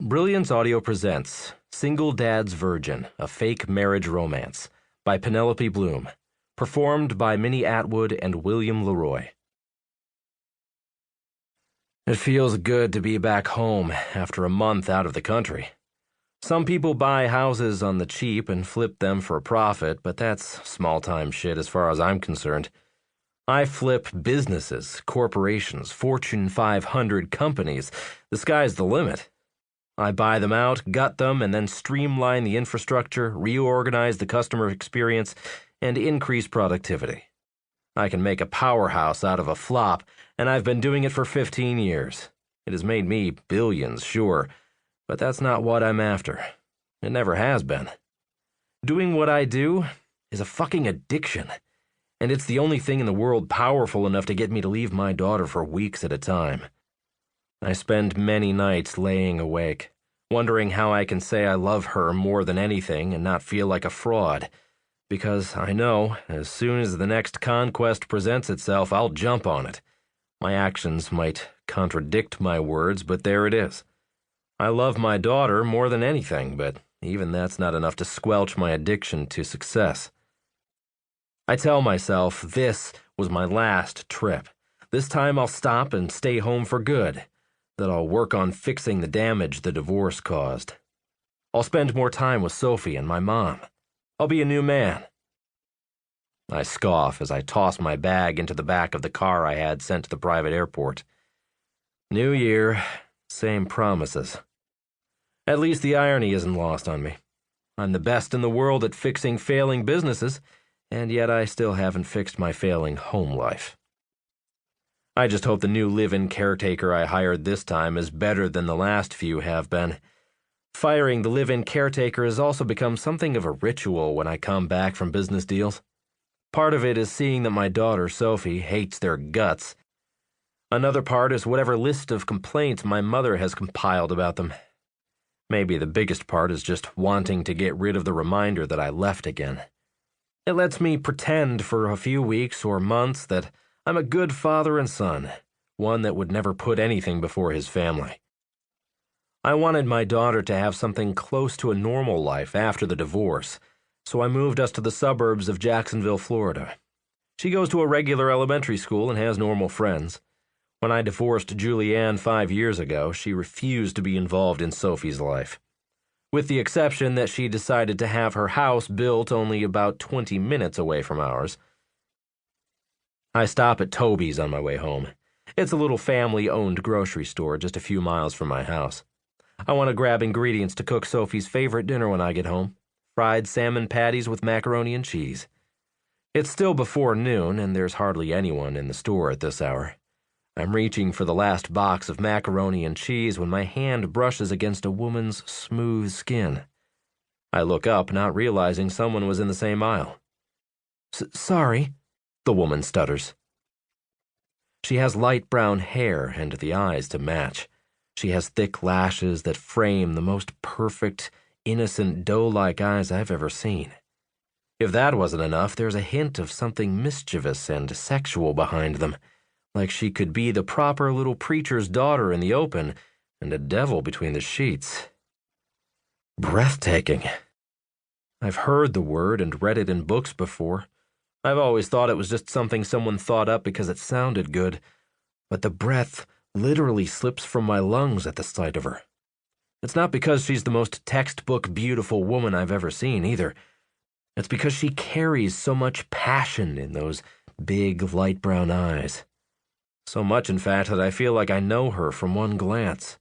Brilliance Audio presents Single Dad's Virgin, a Fake Marriage Romance by Penelope Bloom, performed by Minnie Atwood and William Leroy. It feels good to be back home after a month out of the country. Some people buy houses on the cheap and flip them for a profit, but that's small-time shit as far as I'm concerned. I flip businesses, corporations, Fortune 500 companies. The sky's the limit. I buy them out, gut them, and then streamline the infrastructure, reorganize the customer experience, and increase productivity. I can make a powerhouse out of a flop, and I've been doing it for 15 years. It has made me billions, sure, but that's not what I'm after. It never has been. Doing what I do is a fucking addiction, and it's the only thing in the world powerful enough to get me to leave my daughter for weeks at a time. I spend many nights laying awake, wondering how I can say I love her more than anything and not feel like a fraud, because I know as soon as the next conquest presents itself, I'll jump on it. My actions might contradict my words, but there it is. I love my daughter more than anything, but even that's not enough to squelch my addiction to success. I tell myself this was my last trip. This time I'll stop and stay home for good. That I'll work on fixing the damage the divorce caused. I'll spend more time with Sophie and my mom. I'll be a new man. I scoff as I toss my bag into the back of the car I had sent to the private airport. New year, same promises. At least the irony isn't lost on me. I'm the best in the world at fixing failing businesses, and yet I still haven't fixed my failing home life. I just hope the new live-in caretaker I hired this time is better than the last few have been. Firing the live-in caretaker has also become something of a ritual when I come back from business deals. Part of it is seeing that my daughter, Sophie, hates their guts. Another part is whatever list of complaints my mother has compiled about them. Maybe the biggest part is just wanting to get rid of the reminder that I left again. It lets me pretend for a few weeks or months that I'm a good father and son, one that would never put anything before his family. I wanted my daughter to have something close to a normal life after the divorce, so I moved us to the suburbs of Jacksonville, Florida. She goes to a regular elementary school and has normal friends. When I divorced Julianne 5 years ago, she refused to be involved in Sophie's life, with the exception that she decided to have her house built only about 20 minutes away from ours. I stop at Toby's on my way home. It's a little family-owned grocery store just a few miles from my house. I want to grab ingredients to cook Sophie's favorite dinner when I get home, fried salmon patties with macaroni and cheese. It's still before noon, and there's hardly anyone in the store at this hour. I'm reaching for the last box of macaroni and cheese when my hand brushes against a woman's smooth skin. I look up, not realizing someone was in the same aisle. Sorry, the woman stutters. She has light brown hair and the eyes to match. She has thick lashes that frame the most perfect, innocent, doe-like eyes I've ever seen. If that wasn't enough, there's a hint of something mischievous and sexual behind them, like she could be the proper little preacher's daughter in the open and a devil between the sheets. Breathtaking. I've heard the word and read it in books before. I've always thought it was just something someone thought up because it sounded good, but the breath literally slips from my lungs at the sight of her. It's not because she's the most textbook beautiful woman I've ever seen, either. It's because she carries so much passion in those big, light brown eyes. So much, in fact, that I feel like I know her from one glance.